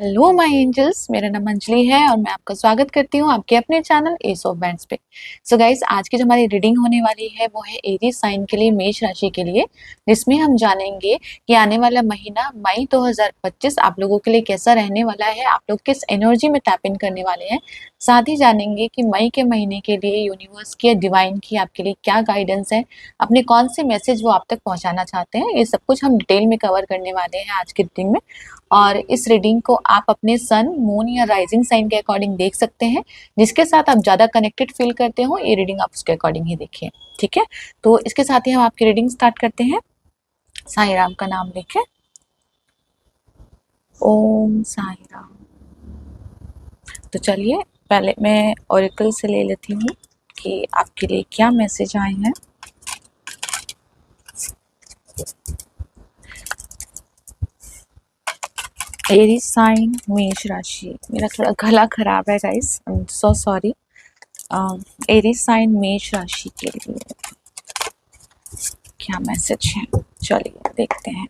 Hello my angels, मेरा नाम अंजलि है और मैं आपका स्वागत करती हूँ आपके अपने चैनल एस ऑफ बैंड्स पे। सो गाइस, आज की जो हमारी रीडिंग होने वाली है वो है एरीज साइन के लिए, मेष राशि के लिए, जिसमें हम जानेंगे कि आने वाला महीना मई 2025 आप लोगों के लिए कैसा रहने वाला है, आप लोग किस एनर्जी में टैप इन करने वाले हैं। साथ ही जानेंगे कि मई के महीने के लिए यूनिवर्स की या डिवाइन की आपके लिए क्या गाइडेंस है, अपने कौन से मैसेज वो आप तक पहुंचाना चाहते हैं। ये सब कुछ हम डिटेल में कवर करने वाले हैं आज की रीडिंग में। और इस रीडिंग को आप अपने सन, मून या राइजिंग साइन के अकॉर्डिंग देख सकते हैं। जिसके साथ आप ज़्यादा कनेक्टेड फील करते हो, ये रीडिंग आप उसके अकॉर्डिंग ही देखिए। ठीक है, तो इसके साथ ही हम आपकी रीडिंग स्टार्ट करते हैं। साईं राम का नाम लेके। ओम साईं राम। तो चलिए, पहले मैं ओरेकल से ले लेती हूँ कि आपके लिए क्या मैसेज आए हैं। एरीज साइन, मेष राशि। मेरा थोड़ा गला खराब है guys, I am so sorry. Aries sign मेष राशि के लिए क्या मैसेज है, चलिए देखते हैं।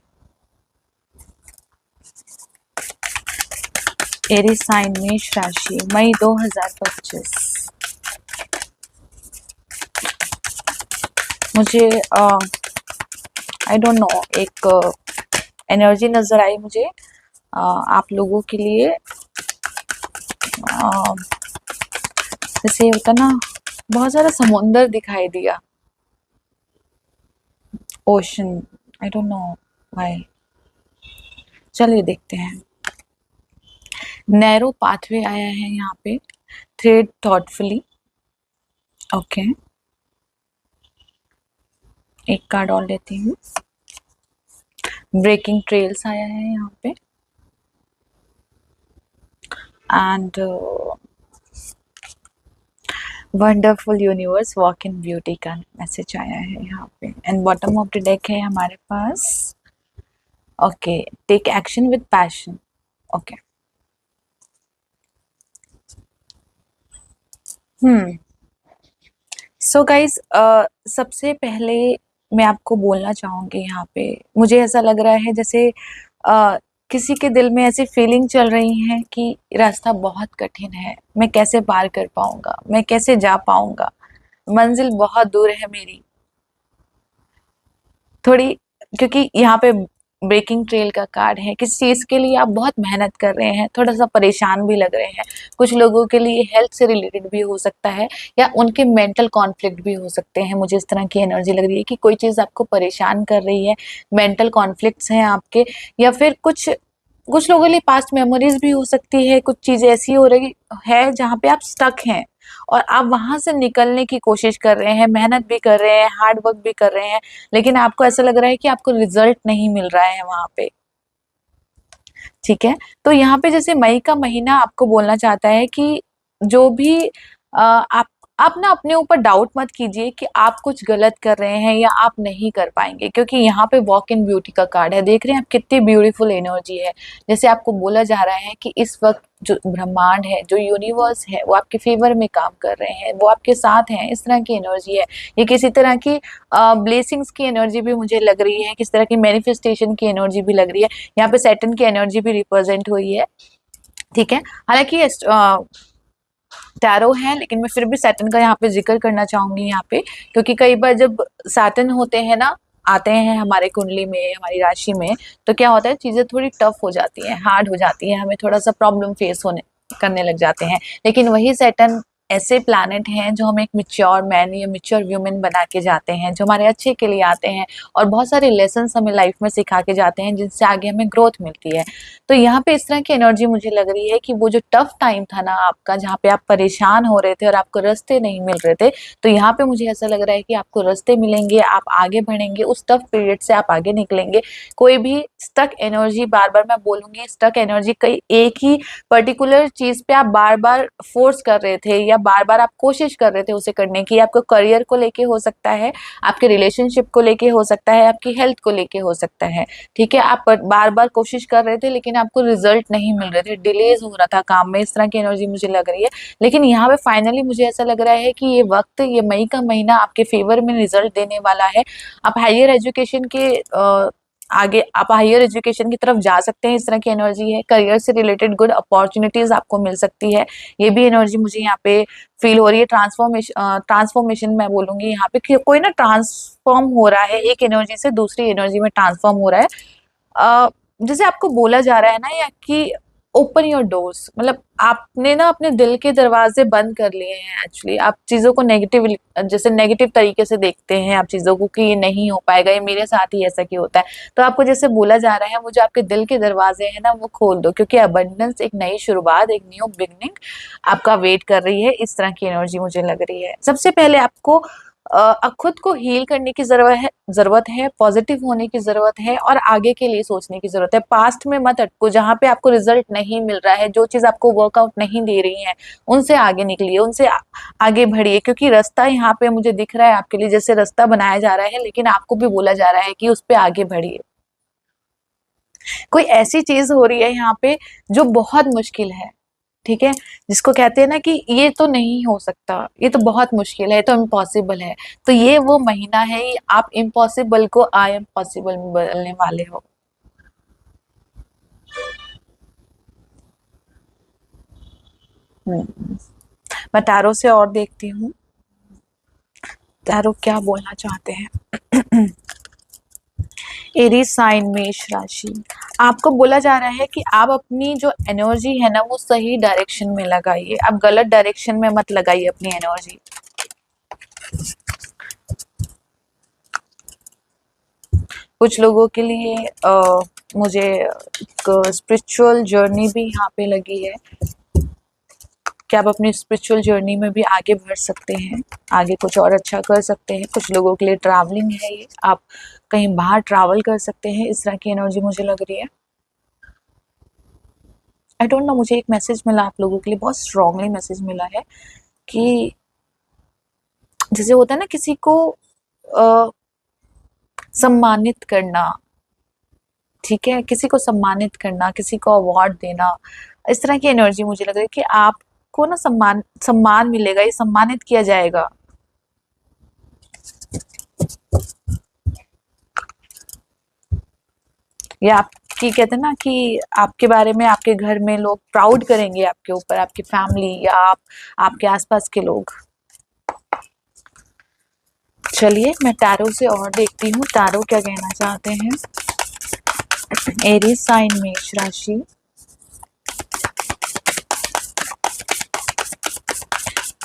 एरीज साइन मेष राशि, मई 2025। मुझे आई डोंट नो, एक एनर्जी नजर आई मुझे आप लोगों के लिए। जैसे होता ना, बहुत सारा समुंदर दिखाई दिया, ocean, I don't know why. चलिए देखते हैं। नैरो पाथवे आया है यहाँ पे, थ्रेड थॉटफुली। ओके, एक कार्ड और लेती हूँ। ब्रेकिंग ट्रेल्स आया है यहाँ पे, and wonderful universe walk in beauty का मैसेज आया है यहाँ पे। And bottom of the deck है हमारे पास, okay, take action with passion. Okay, so guys, सबसे पहले मैं आपको बोलना चाहूंगी यहाँ पे, मुझे ऐसा लग रहा है जैसे किसी के दिल में ऐसी फीलिंग चल रही है कि रास्ता बहुत कठिन है, मैं कैसे पार कर पाऊंगा, मैं कैसे जा पाऊंगा, मंजिल बहुत दूर है मेरी। थोड़ी, क्योंकि यहाँ पे ब्रेकिंग ट्रेल का कार्ड है, किसी चीज के लिए आप बहुत मेहनत कर रहे हैं, थोड़ा सा परेशान भी लग रहे हैं। कुछ लोगों के लिए हेल्थ से रिलेटेड भी हो सकता है, या उनके मेंटल कॉन्फ्लिक्ट भी हो सकते हैं। मुझे इस तरह की एनर्जी लग रही है कि कोई चीज आपको परेशान कर रही है, मेंटल कॉन्फ्लिक्ट्स हैं आपके, या फिर कुछ कुछ लोगों के लिए पास्ट मेमोरीज भी हो सकती है। कुछ चीजें ऐसी हो रही है जहाँ पे आप स्टक हैं और आप वहां से निकलने की कोशिश कर रहे हैं, मेहनत भी कर रहे हैं, हार्ड वर्क भी कर रहे हैं, लेकिन आपको ऐसा लग रहा है कि आपको रिजल्ट नहीं मिल रहा है वहां पे। ठीक है, तो यहाँ पे जैसे मई का महीना आपको बोलना चाहता है कि जो भी आप ना अपने ऊपर डाउट मत कीजिए कि आप कुछ गलत कर रहे हैं या आप नहीं कर पाएंगे, क्योंकि यहाँ पे वॉक इन ब्यूटी का कार्ड है। देख रहे हैं आप कितनी ब्यूटीफुल एनर्जी है। जैसे आपको बोला जा रहा है कि इस वक्त जो ब्रह्मांड है, जो यूनिवर्स है, वो आपके फेवर में काम कर रहे हैं, वो आपके साथ हैं। इस तरह की एनर्जी है। ये किसी तरह की ब्लेसिंग्स की एनर्जी भी मुझे लग रही है, किस तरह की मैनिफेस्टेशन की एनर्जी भी लग रही है। यहाँ पे सैटर्न की एनर्जी भी रिप्रेजेंट हुई है। ठीक है, हालांकि टैरो है, लेकिन मैं फिर भी सैटर्न का यहाँ पे जिक्र करना चाहूंगी यहाँ पे, क्योंकि कई बार जब सैटर्न होते हैं ना, आते हैं हमारे कुंडली में, हमारी राशि में, तो क्या होता है, चीजें थोड़ी टफ हो जाती हैं, हार्ड हो जाती हैं, हमें थोड़ा सा प्रॉब्लम फेस होने करने लग जाते हैं। लेकिन वही सैटर्न ऐसे प्लैनेट हैं जो हमें एक मिच्योर मैन या मिच्योर व्यूमन बना के जाते हैं, जो हमारे अच्छे के लिए आते हैं और बहुत सारे लेसन हमें लाइफ में सिखा के जाते हैं, जिनसे आगे हमें ग्रोथ मिलती है। तो यहाँ पे इस तरह की एनर्जी मुझे लग रही है कि वो जो टफ टाइम था ना आपका, जहाँ पे आप परेशान हो रहे थे और आपको रास्ते नहीं मिल रहे थे, तो यहाँ पे मुझे ऐसा लग रहा है कि आपको रास्ते मिलेंगे, आप आगे बढ़ेंगे, उस टफ पीरियड से आप आगे निकलेंगे। कोई भी स्टक एनर्जी, बार बार मैं बोलूंगी, स्टक एनर्जी कई एक ही पर्टिकुलर चीज पे आप बार बार फोर्स कर रहे थे या बार बार आप कोशिश कर रहे थे उसे करने की, आपको करियर को लेके हो सकता है, आपके रिलेशनशिप को लेके हो सकता है, आपकी हेल्थ को लेके हो सकता है। ठीक है, आप बार बार कोशिश कर रहे थे लेकिन आपको रिजल्ट नहीं मिल रहे थे, डिलेज हो रहा था काम में, इस तरह की एनर्जी मुझे लग रही है। लेकिन यहाँ पे फाइनली मुझे ऐसा लग रहा है कि ये वक्त, ये मई का महीना आपके फेवर में रिजल्ट देने वाला है। आप हायर एजुकेशन के आगे आप हायर एजुकेशन की तरफ जा सकते हैं, इस तरह की एनर्जी है। करियर से रिलेटेड गुड अपॉर्चुनिटीज आपको मिल सकती है, ये भी एनर्जी मुझे यहाँ पे फील हो रही है। ट्रांसफॉर्मेशन मैं बोलूंगी यहाँ पे कि कोई ना ट्रांसफॉर्म हो रहा है, एक एनर्जी से दूसरी एनर्जी में ट्रांसफॉर्म हो रहा है। जैसे आपको बोला जा रहा है ना, या कि ओपन योर डोर्स, मतलब आपने ना अपने दिल के दरवाजे बंद कर लिए हैं। एक्चुअली आप चीजों को नेगेटिव, जैसे नेगेटिव तरीके से देखते हैं आप चीजों को कि ये नहीं हो पाएगा, ये मेरे साथ ही ऐसा क्यों होता है। तो आपको जैसे बोला जा रहा है, वो जो आपके दिल के दरवाजे हैं ना, वो खोल दो, क्योंकि अबंडेंस, एक नई शुरुआत, एक न्यू बिगनिंग आपका वेट कर रही है। इस तरह की एनर्जी मुझे लग रही है। सबसे पहले आपको खुद को हील करने की जरूरत है, पॉजिटिव होने की जरूरत है, और आगे के लिए सोचने की जरूरत है। पास्ट में मत अटको, जहाँ पे आपको रिजल्ट नहीं मिल रहा है, जो चीज आपको वर्कआउट नहीं दे रही है, उनसे आगे निकलिए, उनसे आगे बढ़िए, क्योंकि रास्ता यहाँ पे मुझे दिख रहा है आपके लिए, जैसे रास्ता बनाया जा रहा है, लेकिन आपको भी बोला जा रहा है कि उस पे आगे बढ़िए। कोई ऐसी चीज हो रही है यहाँ पे जो बहुत मुश्किल है, ठीक है, जिसको कहते हैं ना कि ये तो नहीं हो सकता, ये तो बहुत मुश्किल है, ये तो इम्पॉसिबल है। तो ये वो महीना है, आप इम्पॉसिबल को आई एम पॉसिबल में बदलने वाले हो। हम्म, मैं टैरो से और देखती हूँ, टैरो क्या बोलना चाहते हैं। एरीज साइन, मेष राशि। आपको बोला जा रहा है कि आप अपनी जो एनर्जी है ना, वो सही डायरेक्शन में लगाइए, आप गलत डायरेक्शन में मत लगाइए अपनी एनर्जी। कुछ लोगों के लिए मुझे एक स्पिरिचुअल जर्नी भी यहाँ पे लगी है, कि आप अपनी स्पिरिचुअल जर्नी में भी आगे बढ़ सकते हैं, आगे कुछ और अच्छा कर सकते हैं। कुछ लोगों के लिए ट्रैवलिंग है ये, आप कहीं बाहर ट्रैवल कर सकते हैं, इस तरह की एनर्जी मुझे लग रही है। आई डोंट नो, मुझे एक मैसेज मिला आप लोगों के लिए, बहुत स्ट्रांगली मैसेज मिला है कि जैसे होता है ना किसी को सम्मानित करना, ठीक है, किसी को सम्मानित करना, किसी को अवार्ड देना, इस तरह की एनर्जी मुझे लग रही है कि आपको ना सम्मान सम्मान मिलेगा, ये सम्मानित किया जाएगा। ये आपकी कहते हैं ना कि आपके बारे में आपके घर में लोग प्राउड करेंगे आपके ऊपर, आपकी फैमिली या आपके आसपास के लोग। चलिए मैं टैरो से और देखती हूँ, टैरो क्या कहना चाहते हैं। एरीज साइन, मेष राशि।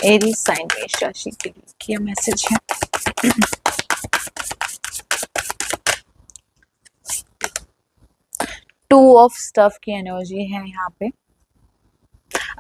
एरीज साइन, मेष राशि के लिए क्या मैसेज है। टू ऑफ स्टफ की एनर्जी है यहाँ पे।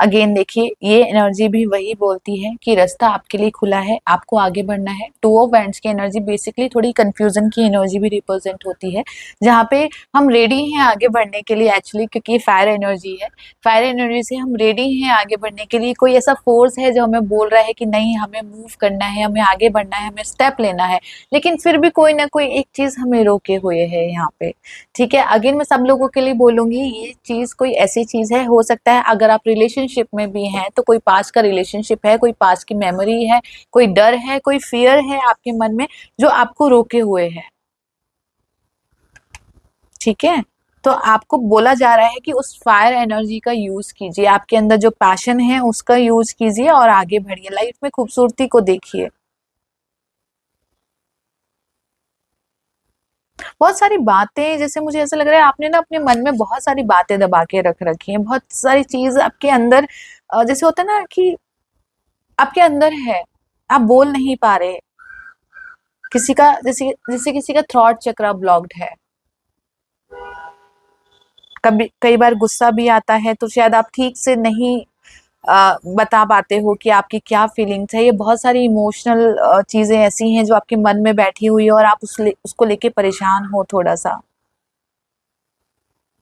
अगेन देखिए, ये एनर्जी भी वही बोलती है कि रास्ता आपके लिए खुला है, आपको आगे बढ़ना है। टू ऑफ वैंड्स की एनर्जी बेसिकली थोड़ी कंफ्यूजन की एनर्जी भी रिप्रेजेंट होती है, जहाँ पे हम रेडी हैं आगे बढ़ने के लिए एक्चुअली, क्योंकि फायर एनर्जी है। फायर एनर्जी से हम रेडी हैं आगे बढ़ने के लिए। कोई ऐसा फोर्स है जो हमें बोल रहा है कि नहीं, हमें मूव करना है, हमें आगे बढ़ना है, हमें स्टेप लेना है, लेकिन फिर भी कोई ना कोई एक चीज हमें रोके हुए है यहाँ पे, ठीक है। अगेन मैं सब लोगों के लिए बोलूंगी, ये चीज कोई ऐसी चीज है, हो सकता है अगर आप रिलेशनशिप में भी हैं तो कोई पास्ट का रिलेशनशिप है, कोई पास्ट की मेमोरी है, कोई डर है, कोई फियर है आपके मन में जो आपको रोके हुए है, ठीक है। तो आपको बोला जा रहा है कि उस फायर एनर्जी का यूज कीजिए, आपके अंदर जो पैशन है उसका यूज कीजिए और आगे बढ़िए, लाइफ में खूबसूरती को देखिए। बहुत सारी बातें, जैसे मुझे ऐसा लग रहा है आपने ना अपने मन में बहुत सारी बातें दबा के रख रखी हैं, बहुत सारी चीज आपके अंदर जैसे होता है ना कि आपके अंदर है, आप बोल नहीं पा रहे। किसी का जैसे जैसे किसी का थ्रॉट चक्र ब्लॉक्ड है, कभी कई बार गुस्सा भी आता है, तो शायद आप ठीक से नहीं बता पाते हो कि आपकी क्या फीलिंग्स है। ये बहुत सारी इमोशनल चीजें ऐसी हैं जो आपके मन में बैठी हुई है, और आप उसको लेके परेशान हो थोड़ा सा,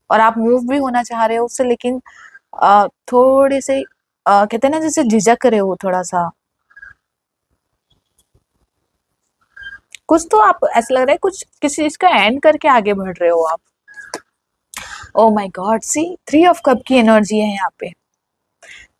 और आप मूव भी होना चाह रहे हो उससे, लेकिन थोड़े से कहते हैं ना जैसे झिझक रहे हो थोड़ा सा। कुछ तो आप ऐसा लग रहा है कुछ किसी चीज का एंड करके आगे बढ़ रहे हो आप। Oh my god, C 3 of cup की एनर्जी है यहाँ पे।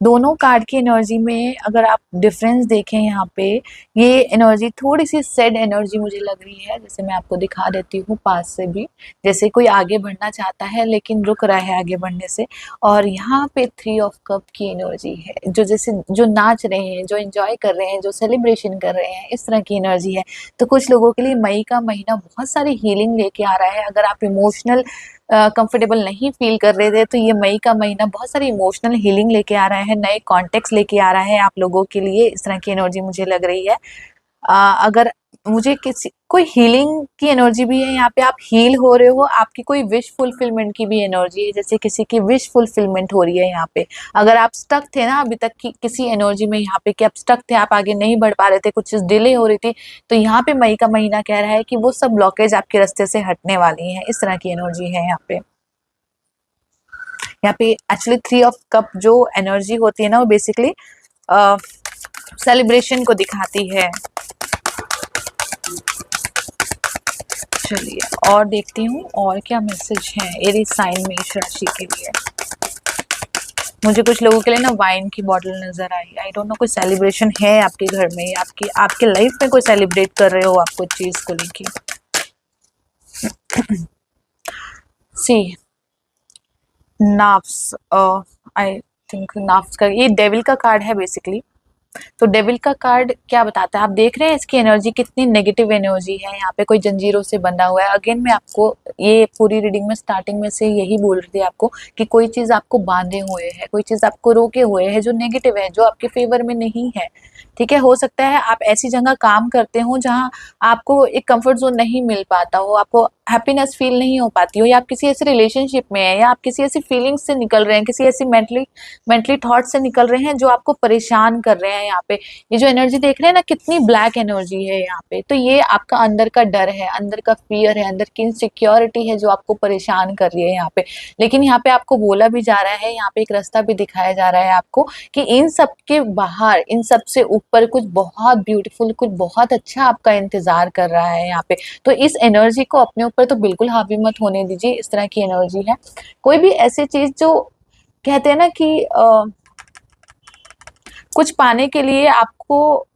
दोनों कार्ड की एनर्जी में अगर आप डिफरेंस देखें यहाँ पे, ये एनर्जी थोड़ी सी सैड एनर्जी मुझे लग रही है। जैसे मैं आपको दिखा देती हूँ पास से भी, जैसे कोई आगे बढ़ना चाहता है लेकिन रुक रहा है आगे बढ़ने से। और यहाँ पे 3 ऑफ कप की एनर्जी है, जो जैसे जो नाच रहे हैं, जो एंजॉय कर रहे हैं, जो सेलिब्रेशन कर रहे हैं, इस तरह की एनर्जी है। तो कुछ लोगों के लिए मई का महीना बहुत सारी हीलिंग लेके आ रहा है। अगर आप इमोशनल कंफर्टेबल नहीं फील कर रहे थे, तो ये मई का महीना बहुत सारी इमोशनल हीलिंग लेके आ रहा है, नए कॉन्टेक्ट लेके आ रहा है आप लोगों के लिए। इस तरह की एनर्जी मुझे लग रही है। अगर मुझे किसी कोई हीलिंग की एनर्जी भी है यहाँ पे, आप हील हो रहे हो, आपकी कोई विश फुलफिलमेंट की भी एनर्जी है, जैसे किसी की विश फुलफिलमेंट हो रही है यहाँ पे। अगर आप स्टक थे ना अभी तक की किसी एनर्जी में यहाँ पे, कि आप स्टक थे, आप आगे नहीं बढ़ पा रहे थे, कुछ चीज डिले हो रही थी, तो यहाँ पे मई का महीना कह रहा है कि वो सब ब्लॉकेज आपके रास्ते से हटने वाली है। इस तरह की एनर्जी है यहाँ पे। यहाँ पे एक्चुअली 3 ऑफ कप जो एनर्जी होती है ना, वो बेसिकली सेलिब्रेशन को दिखाती है। चलिए और देखती हूँ और क्या मैसेज है एरीज साइन मेष राशि के लिए। मुझे कुछ लोगों के लिए ना वाइन की बॉटल नजर आई। आई डोंट नो कोई सेलिब्रेशन है आपके घर में, या आपके लाइफ में कोई सेलिब्रेट कर रहे हो आप कुछ चीज को लेके। सी नाफ्स, आई थिंक नाफ्स का ये डेविल का कार्ड है बेसिकली। तो डेविल का कार्ड क्या बताता है, आप देख रहे हैं इसकी एनर्जी कितनी नेगेटिव एनर्जी है। यहाँ पे कोई जंजीरों से बंधा हुआ है। अगेन मैं आपको ये पूरी रीडिंग में स्टार्टिंग में से यही बोल रही थी आपको कि कोई चीज आपको बांधे हुए है, कोई चीज आपको रोके हुए है जो नेगेटिव है, जो आपके फेवर में नहीं है। ठीक है, हो सकता है आप ऐसी जगह काम करते हो जहाँ आपको एक कंफर्ट जोन नहीं मिल पाता हो, आपको हैप्पीनेस फील नहीं हो पाती हो, या आप किसी ऐसे रिलेशनशिप में है, या आप किसी ऐसी फीलिंग्स से निकल रहे हैं, किसी ऐसी मेंटली थॉट से निकल रहे हैं जो आपको परेशान कर रहे हैं। यहाँ पे ये जो एनर्जी देख रहे हैं ना, कितनी ब्लैक एनर्जी है यहाँ पे। तो ये आपका अंदर का डर है, अंदर का फियर है, अंदर की इनसिक्योरिटी है जो आपको परेशान कर रही है यहाँ पे। लेकिन यहाँ पे आपको बोला भी जा रहा है, यहाँ पे एक रास्ता भी दिखाया जा रहा है आपको कि इन सब के बाहर, इन सब से ऊपर कुछ बहुत ब्यूटीफुल, कुछ बहुत अच्छा आपका इंतजार कर रहा है यहाँ पे। तो इस एनर्जी को अपने ऊपर तो बिल्कुल हावी मत होने दीजिए। इस तरह की एनर्जी है। कोई भी ऐसी चीज जो कहते हैं ना कि कुछ पाने के लिए आपको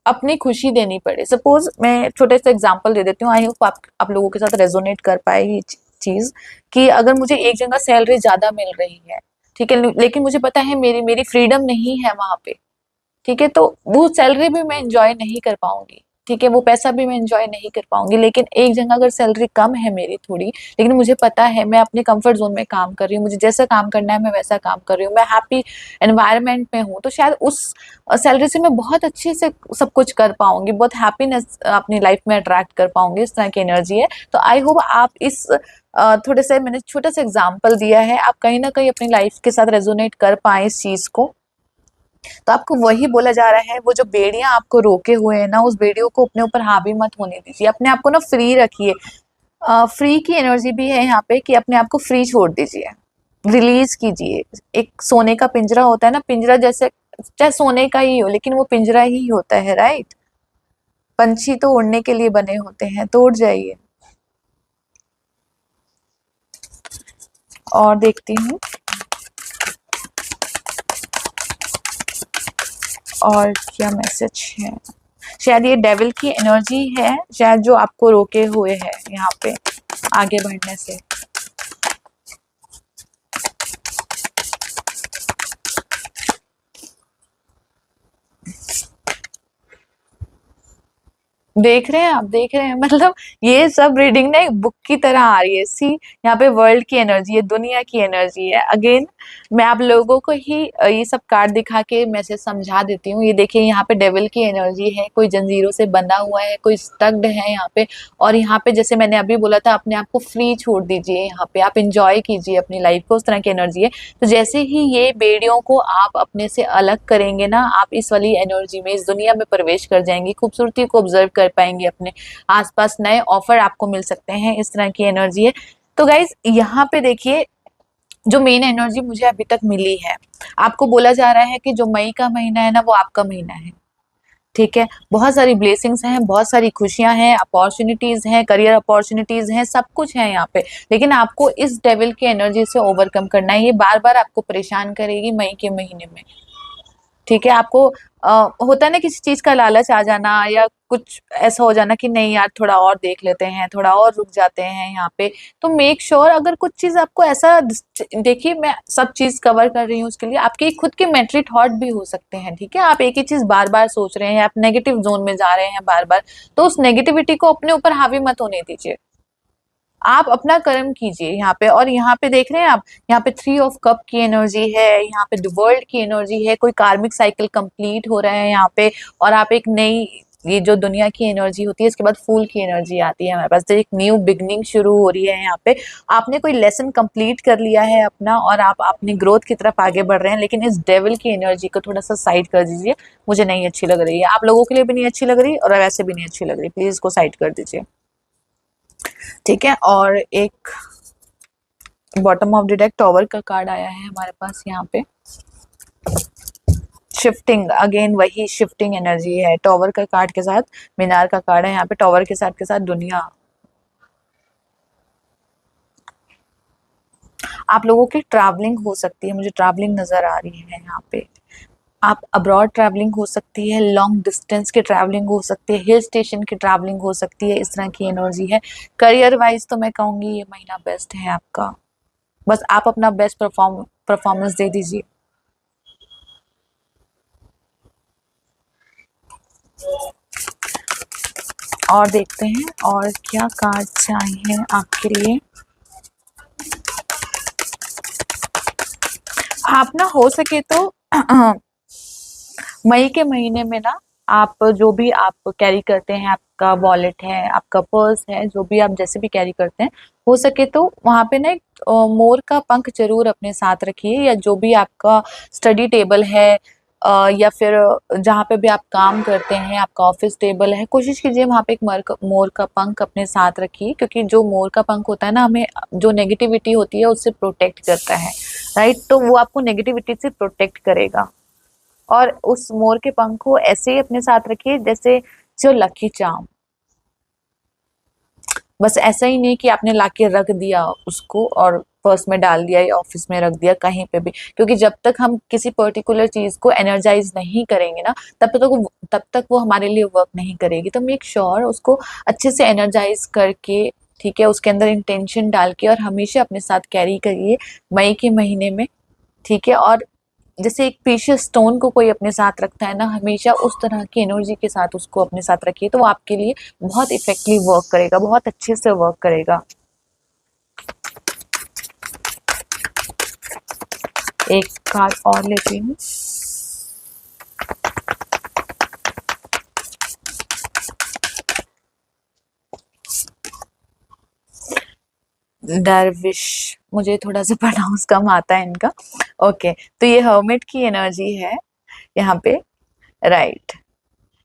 अपनी खुशी देनी पड़े। सपोज मैं छोटे से एग्जांपल दे देती हूँ, आई होप आप लोगों के साथ रेजोनेट कर पाए ये चीज, कि अगर मुझे एक जगह सैलरी ज्यादा मिल रही है, ठीक है, लेकिन मुझे पता है मेरी मेरी फ्रीडम नहीं है वहां पे, ठीक है, तो वो सैलरी भी मैं एंजॉय नहीं कर पाऊंगी, ठीक है, वो पैसा भी मैं एंजॉय नहीं कर पाऊंगी। लेकिन एक जगह अगर सैलरी कम है मेरी थोड़ी, लेकिन मुझे पता है मैं अपने कंफर्ट जोन में काम कर रही हूँ, मुझे जैसा काम करना है मैं वैसा काम कर रही हूँ, मैं हैप्पी एनवायरनमेंट में हूँ, तो शायद उस सैलरी से मैं बहुत अच्छे से सब कुछ कर पाऊंगी, बहुत हैप्पीनेस अपनी लाइफ में अट्रैक्ट कर पाऊंगी। इस तरह की एनर्जी है। तो आई होप आप इस थोड़े से मैंने छोटा सा एग्जाम्पल दिया है, आप कहीं ना कहीं अपनी लाइफ के साथ रेजोनेट कर पाए इस चीज को। तो आपको वही बोला जा रहा है, वो जो बेड़ियां आपको रोके हुए हैं ना, उस बेड़ियों को अपने ऊपर हावी मत होने दीजिए, अपने आप को ना फ्री रखिए। फ्री की एनर्जी भी है यहाँ पे कि अपने आप को फ्री छोड़ दीजिए, रिलीज कीजिए। एक सोने का पिंजरा होता है ना, पिंजरा जैसे चाहे सोने का ही हो लेकिन वो पिंजरा ही होता है, राइट। पंछी तो उड़ने के लिए बने होते हैं, तो उड़ जाइए। और देखती हूँ और क्या मैसेज है। शायद ये डेविल की एनर्जी है, शायद जो आपको रोके हुए है यहाँ पे आगे बढ़ने से। देख रहे हैं आप, देख रहे हैं, मतलब ये सब रीडिंग ना एक बुक की तरह आ रही है। सी यहाँ पे वर्ल्ड की एनर्जी है, दुनिया की एनर्जी है। अगेन मैं आप लोगों को ही ये सब कार्ड दिखा के मैसेज समझा देती हूँ। ये देखिए यहाँ पे डेविल की एनर्जी है, कोई जंजीरों से बंधा हुआ है, कोई स्टक्ड है यहाँ पे। और यहाँ पे जैसे मैंने अभी बोला था, अपने आप को फ्री छोड़ दीजिए, यहाँ पे आप इंजॉय कीजिए अपनी लाइफ को, उस तरह की एनर्जी है। तो जैसे ही ये बेड़ियों को आप अपने से अलग करेंगे ना, आप इस वाली एनर्जी में, इस दुनिया में प्रवेश कर जाएंगे, खूबसूरती को ऑब्जर्व कर पाएंगे, अपने आसपास नए ऑफर आपको मिल सकते हैं। इस तरह की एनर्जी है। तो गाइज यहाँ पे देखिए, जो मेन एनर्जी मुझे अभी तक मिली है, आपको बोला जा रहा है कि जो मई का महीना है ना, वो आपका महीना है, ठीक है। बहुत सारी ब्लेसिंग्स हैं, बहुत सारी खुशियां हैं, अपॉर्चुनिटीज हैं, करियर अपॉर्चुनिटीज हैं, सब कुछ है यहाँ पे। लेकिन आपको इस डेविल की एनर्जी से ओवरकम करना है। ये बार बार आपको परेशान करेगी मई के महीने में, ठीक है, आपको होता है ना किसी चीज का लालच आ जाना या कुछ ऐसा हो जाना कि नहीं यार थोड़ा और देख लेते हैं, थोड़ा और रुक जाते हैं यहाँ पे। तो मेक श्योर अगर कुछ चीज आपको ऐसा, देखिए मैं सब चीज कवर कर रही हूँ उसके लिए, आपके खुद के मेंटली थॉट भी हो सकते हैं, ठीक है, आप एक ही चीज बार बार सोच रहे हैं, आप नेगेटिव जोन में जा रहे हैं बार बार, तो उस नेगेटिविटी को अपने ऊपर हावी मत होने दीजिए। आप अपना कर्म कीजिए यहाँ पे। और यहाँ पे देख रहे हैं आप, यहाँ पे 3 ऑफ कप की एनर्जी है, यहाँ पे वर्ल्ड की एनर्जी है, कोई कार्मिक साइकिल कंप्लीट हो रहा है यहाँ पे। और आप एक नई, ये जो दुनिया की एनर्जी होती है इसके बाद फूल की एनर्जी आती है हमारे पास, तो एक न्यू बिगनिंग शुरू हो रही है यहाँ पे। आपने कोई लेसन कंप्लीट कर लिया है अपना और आप अपनी ग्रोथ की तरफ आगे बढ़ रहे हैं, लेकिन इस डेविल की एनर्जी को थोड़ा सा साइड कर दीजिए। मुझे नहीं अच्छी लग रही है, आप लोगों के लिए भी नहीं अच्छी लग रही और वैसे भी नहीं अच्छी लग रही, प्लीज इसको साइड कर दीजिए, ठीक है। और एक bottom of the deck tower का कार्ड आया है हमारे पास यहाँ पे। शिफ्टिंग, अगेन वही शिफ्टिंग एनर्जी है, टॉवर का कार्ड के साथ मीनार का कार्ड है यहाँ पे, टॉवर के साथ दुनिया। आप लोगों की ट्रैवलिंग हो सकती है, मुझे ट्रैवलिंग नजर आ रही है यहाँ पे। आप अब्रॉड ट्रैवलिंग हो सकती है, लॉन्ग डिस्टेंस की ट्रैवलिंग हो सकती है, हिल स्टेशन की ट्रैवलिंग हो सकती है, इस तरह की एनर्जी है। करियर वाइज तो मैं कहूंगी ये महीना बेस्ट है आपका, बस आप अपना बेस्ट परफॉर्मेंस दे दीजिए। और देखते हैं और क्या कार्ड चाहिए आपके लिए। आप ना हो सके तो मई के महीने में ना, आप जो भी आप कैरी करते हैं, आपका वॉलेट है, आपका पर्स है, जो भी आप जैसे भी कैरी करते हैं, हो सके तो वहां पे ना एक मोर का पंख जरूर अपने साथ रखिए, या जो भी आपका स्टडी टेबल है या फिर जहाँ पे भी आप काम करते हैं, आपका ऑफिस टेबल है, कोशिश कीजिए वहां पे एक मोर का पंख अपने साथ रखिए, क्योंकि जो मोर का पंख होता है ना, हमें जो नेगेटिविटी होती है उससे प्रोटेक्ट करता है, राइट, तो वो आपको नेगेटिविटी से प्रोटेक्ट करेगा। और उस मोर के पंख को ऐसे ही अपने साथ रखिए जैसे जो लकी चार्म, बस ऐसा ही नहीं कि आपने लाके रख दिया उसको और पर्स में डाल दिया या ऑफिस में रख दिया कहीं पे भी, क्योंकि जब तक हम किसी पर्टिकुलर चीज को एनर्जाइज नहीं करेंगे ना, तब तक वो हमारे लिए वर्क नहीं करेगी। तो मेक श्योर उसको अच्छे से एनर्जाइज करके, ठीक है, उसके अंदर इंटेंशन डाल के और हमेशा अपने साथ कैरी करिए मई के महीने में, ठीक है। और जैसे एक प्रीशियस स्टोन को कोई अपने साथ रखता है ना, हमेशा उस तरह की एनर्जी के साथ उसको अपने साथ रखिए, तो वो आपके लिए बहुत इफेक्टिव वर्क करेगा, बहुत अच्छे से वर्क करेगा। एक कार्ड और लेती हूँ। दरविश, मुझे थोड़ा सा प्रोनाउंस कम आता है इनका। ओके, तो ये हर्मिट की एनर्जी है यहाँ पे, राइट।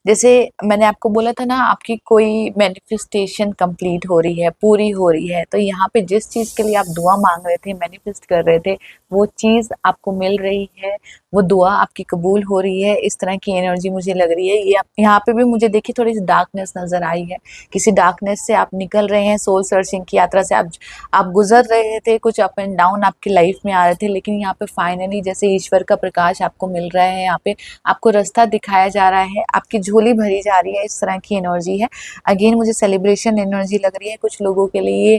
जैसे मैंने आपको बोला था ना, आपकी कोई मैनिफेस्टेशन कंप्लीट हो रही है, पूरी हो रही है, तो यहाँ पे जिस चीज के लिए आप दुआ मांग रहे थे, मैनिफेस्ट कर रहे थे, वो चीज आपको मिल रही है, वो दुआ आपकी कबूल हो रही है, इस तरह की एनर्जी मुझे लग रही है। ये यहाँ पे भी मुझे देखिए थोड़ी सी डार्कनेस नजर आई है, किसी डार्कनेस से आप निकल रहे हैं, सोल सर्चिंग की यात्रा से आप गुजर रहे थे, कुछ अप एंड डाउन आपकी लाइफ में आ रहे थे, लेकिन यहाँ पे फाइनली जैसे ईश्वर का प्रकाश आपको मिल रहा है, यहाँ पे आपको रास्ता दिखाया जा रहा है, आपकी झोली भरी जा रही है, इस तरह की एनर्जी है। अगेन मुझे सेलिब्रेशन एनर्जी लग रही है, कुछ लोगों के लिए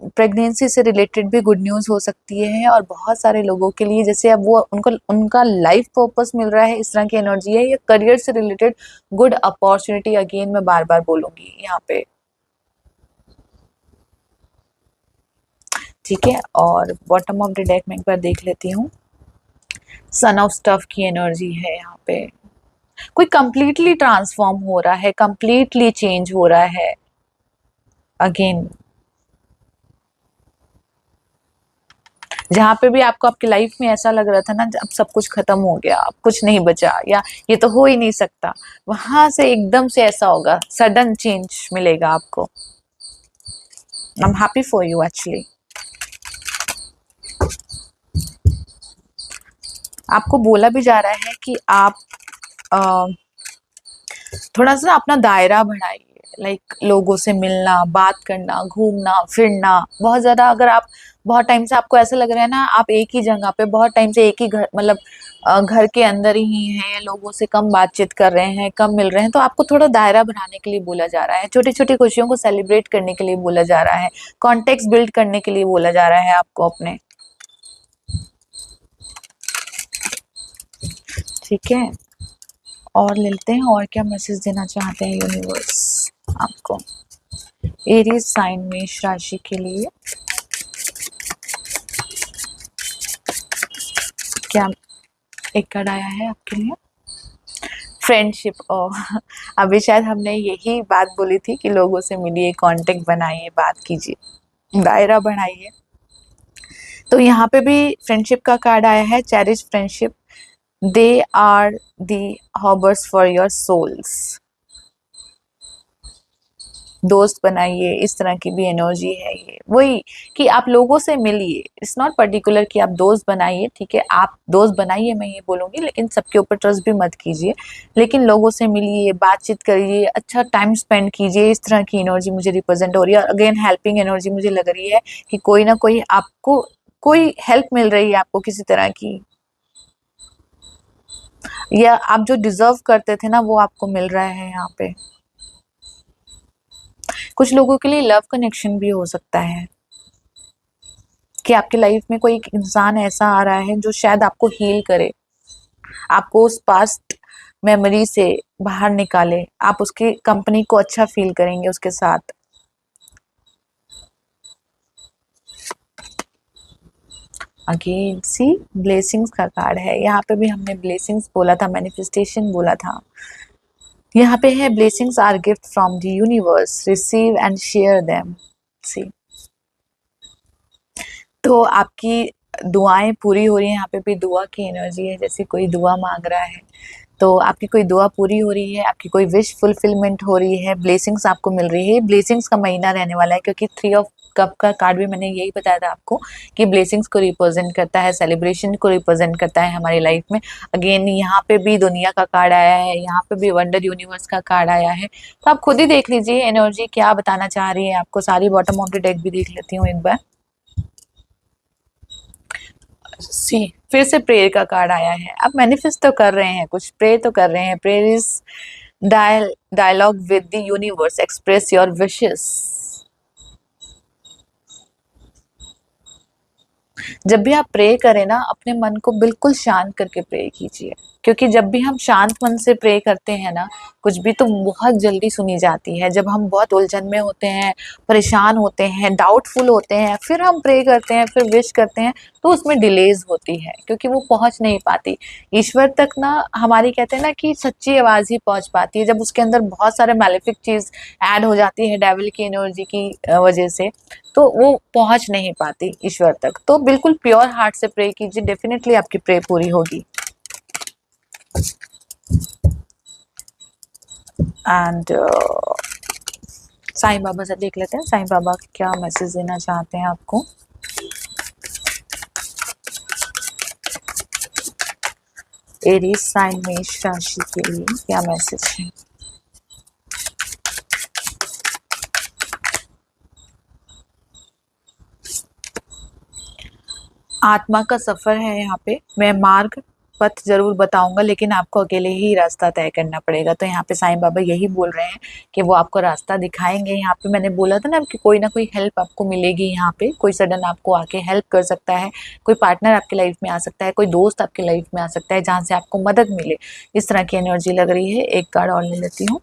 प्रेगनेंसी से रिलेटेड भी गुड न्यूज हो सकती है, और बहुत सारे लोगों के लिए जैसे अब वो उनको उनका लाइफ पर्पस मिल रहा है, इस तरह की एनर्जी है, या करियर से रिलेटेड गुड अपॉर्चुनिटी, अगेन मैं बार बार बोलूंगी यहाँ पे, ठीक है। और बॉटम ऑफ द डेक में एक बार देख लेती हूँ। सन ऑफ स्टफ की एनर्जी है यहाँ पे, कोई कंप्लीटली ट्रांसफॉर्म हो रहा है, कंप्लीटली चेंज हो रहा है। अगेन जहां पे भी आपको आपकी लाइफ में ऐसा लग रहा था ना अब सब कुछ खत्म हो गया, अब कुछ नहीं बचा, या ये तो हो ही नहीं सकता, वहां से एकदम से ऐसा होगा, सडन चेंज मिलेगा आपको। I am happy for you actually. आपको बोला भी जा रहा है कि आप थोड़ा सा अपना दायरा बढ़ाइए, लाइक लोगों से मिलना, बात करना, घूमना फिरना बहुत ज्यादा। अगर आप बहुत टाइम से आपको ऐसा लग रहा है ना आप एक ही जगह पे बहुत टाइम से एक ही घर मतलब घर के अंदर ही हैं, लोगों से कम बातचीत कर रहे हैं, कम मिल रहे हैं, तो आपको थोड़ा दायरा बनाने के लिए बोला जा रहा है, छोटी छोटी खुशियों को सेलिब्रेट करने के लिए बोला जा रहा है, कॉन्टेक्ट बिल्ड करने के लिए बोला जा रहा है आपको अपने। ठीक है, और लेते हैं और क्या मैसेज देना चाहते हैं यूनिवर्स आपको एरीज साइन मेष राशि के लिए। क्या एक कार्ड आया है आपके लिए, फ्रेंडशिप। और अभी शायद हमने यही बात बोली थी कि लोगों से मिलिए, कांटेक्ट बनाइए, बात कीजिए, दायरा बढ़ाइए। तो यहाँ पे भी फ्रेंडशिप का कार्ड आया है, cherish friendship, they are the harbours for your souls. दोस्त बनाइए, इस तरह की भी एनर्जी है ये। वही कि आप लोगों से मिलिए, इट्स नॉट पर्टिकुलर कि आप दोस्त बनाइए, ठीक है, आप दोस्त बनाइए मैं ये बोलूंगी, लेकिन सबके ऊपर ट्रस्ट भी मत कीजिए, लेकिन लोगों से मिलिए, बातचीत करिए, अच्छा टाइम स्पेंड कीजिए। इस तरह की एनर्जी मुझे रिप्रेजेंट हो रही है। अगेन हेल्पिंग एनर्जी मुझे लग रही है कि कोई ना कोई आपको कोई हेल्प मिल रही है आपको किसी तरह की, या आप जो डिजर्व करते थे ना वो आपको मिल रहा है यहाँ पे। कुछ लोगों के लिए लव कनेक्शन भी हो सकता है कि आपकी लाइफ में कोई एक इंसान ऐसा आ रहा है जो शायद आपको हील करे, आपको उस पास्ट मेमोरी से बाहर निकाले, आप उसकी कंपनी को अच्छा फील करेंगे उसके साथ। अगेन सी ब्लेसिंग्स का कार्ड है, यहाँ पे भी हमने ब्लेसिंग्स बोला था, मैनिफेस्टेशन बोला था। यहाँ पे है blessings are gift from the universe, receive and share them. सी तो आपकी दुआएं पूरी हो रही है, यहाँ पे भी दुआ की एनर्जी है, जैसे कोई दुआ मांग रहा है तो आपकी कोई दुआ पूरी हो रही है, आपकी कोई विश फुलफिलमेंट हो रही है, ब्लेसिंग्स आपको मिल रही है। ब्लेसिंग्स का महीना रहने वाला है क्योंकि 3 ऑफ कप का कार्ड भी मैंने यही बताया था आपको कि ब्लेसिंग्स को रिप्रेजेंट करता है, सेलिब्रेशन को रिप्रेजेंट करता है हमारी लाइफ में। अगेन यहाँ पे भी दुनिया का कार्ड आया है, यहाँ पे भी वंडर यूनिवर्स का कार्ड आया है, तो आप खुद ही देख लीजिए एनर्जी क्या बताना चाह रही है आपको। सारी बॉटम ऑफ द डेक भी देख लेती हूँ एक बार। सी फिर से प्रेयर का कार्ड आया है, आप मैनिफेस्ट तो कर रहे हैं, कुछ प्रे तो कर रहे हैं। Prayer is dialogue with the universe, express your wishes. जब भी आप प्रे करें ना अपने मन को बिल्कुल शांत करके प्रे कीजिए, क्योंकि जब भी हम शांत मन से प्रे करते हैं ना कुछ भी तो बहुत जल्दी सुनी जाती है। जब हम बहुत उलझन में होते हैं, परेशान होते हैं, डाउटफुल होते हैं, फिर हम प्रे करते हैं, फिर विश करते हैं, तो उसमें डिलेज होती है क्योंकि वो पहुंच नहीं पाती ईश्वर तक ना। हमारी कहते हैं ना कि सच्ची आवाज ही पहुंच पाती है, जब उसके अंदर बहुत सारे मैलेफिक चीज ऐड हो जाती है डेविल की एनर्जी की वजह से, तो वो पहुंच नहीं पाती ईश्वर तक। तो बिल्कुल प्योर हार्ट से प्रे कीजिए, डेफिनेटली आपकी प्रे पूरी होगी। एंड साईं बाबा से देख लेते हैं साईं बाबा क्या मैसेज देना चाहते हैं आपको। एरीज साइन मेष राशि के लिए क्या मैसेज है। आत्मा का सफर है यहाँ पे, मैं मार्ग पथ जरूर बताऊंगा लेकिन आपको अकेले ही रास्ता तय करना पड़ेगा। तो यहाँ पे साईं बाबा यही बोल रहे हैं कि वो आपको रास्ता दिखाएंगे। यहाँ पे मैंने बोला था ना कि कोई ना कोई हेल्प आपको मिलेगी, यहाँ पे कोई सडन आपको आके हेल्प कर सकता है, कोई पार्टनर आपकी लाइफ में आ सकता है, कोई दोस्त आपकी लाइफ में आ सकता है जहाँ से आपको मदद मिले। इस तरह की एनर्जी लग रही है। एक कार्ड और ले लेती हूँ,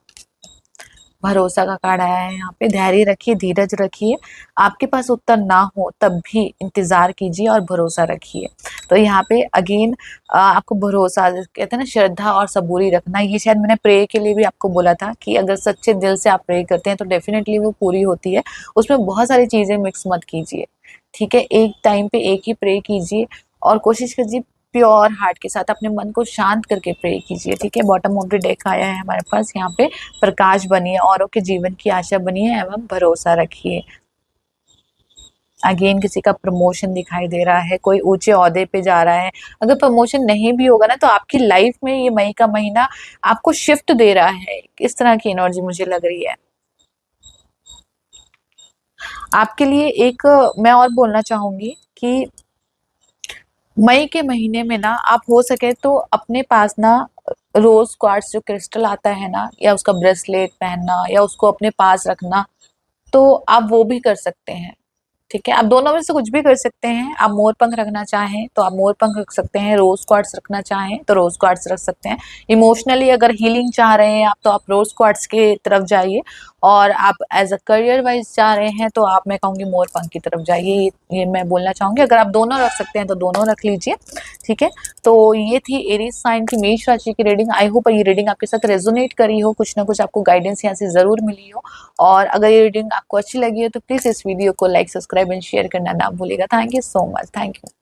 भरोसा का कार्ड आया है यहाँ पे। धैर्य रखिए, धीरज रखिए, आपके पास उत्तर ना हो तब भी इंतजार कीजिए और भरोसा रखिए। तो यहाँ पे अगेन आपको भरोसा, कहते हैं ना श्रद्धा और सबूरी रखना, ये शायद मैंने प्रे के लिए भी आपको बोला था कि अगर सच्चे दिल से आप प्रे करते हैं तो डेफिनेटली वो पूरी होती है। उसमें बहुत सारी चीजें मिक्स मत कीजिए, ठीक है, एक टाइम पे एक ही प्रे कीजिए और कोशिश कीजिए प्योर हार्ट के साथ अपने मन को शांत करके प्रे कीजिए, ठीक है। बॉटम ऑफ द डेक आया है हमारे पास, यहाँ पे प्रकाश बनिए, औरों के जीवन की आशा बनिए एवं भरोसा रखिए। अगेन किसी का प्रमोशन दिखाई दे रहा है, कोई ऊंचे ओहदे पे जा रहा है। अगर प्रमोशन नहीं भी होगा ना तो आपकी लाइफ में ये मई का महीना आपको शिफ्ट दे रहा है, इस तरह की एनर्जी मुझे लग रही है। आपके लिए एक मैं और बोलना चाहूंगी कि मई के महीने में ना आप हो सके तो अपने पास ना रोज क्वार्ट्ज जो क्रिस्टल आता है ना, या उसका ब्रेसलेट पहनना या उसको अपने पास रखना, तो आप वो भी कर सकते हैं। ठीक है, आप दोनों में से कुछ भी कर सकते हैं। आप मोर पंख रखना चाहें तो आप मोर पंख रख सकते हैं, रोज क्वार्ट्स रखना चाहें तो रोज क्वार्ट्स रख सकते हैं। इमोशनली अगर हीलिंग चाह रहे हैं आप, तो आप रोज क्वार्ट्स की तरफ जाइए, और आप एज अ करियर वाइज चाह रहे हैं तो आप, मैं कहूँगी, मोर पंख की तरफ जाइए। ये मैं बोलना चाहूंगी। अगर आप दोनों रख सकते हैं तो दोनों रख लीजिए। ठीक है, तो ये थी एरीज साइन की मेष राशि की रीडिंग। आई होप ये रीडिंग आपके साथ रेजोनेट करी हो, कुछ ना कुछ आपको गाइडेंस यहाँ से जरूर मिली हो। और अगर ये रीडिंग आपको अच्छी लगी हो तो प्लीज इस वीडियो को लाइक, सब्सक्राइब एंड शेयर करना ना भूलिएगा। Thank you so much. Thank you.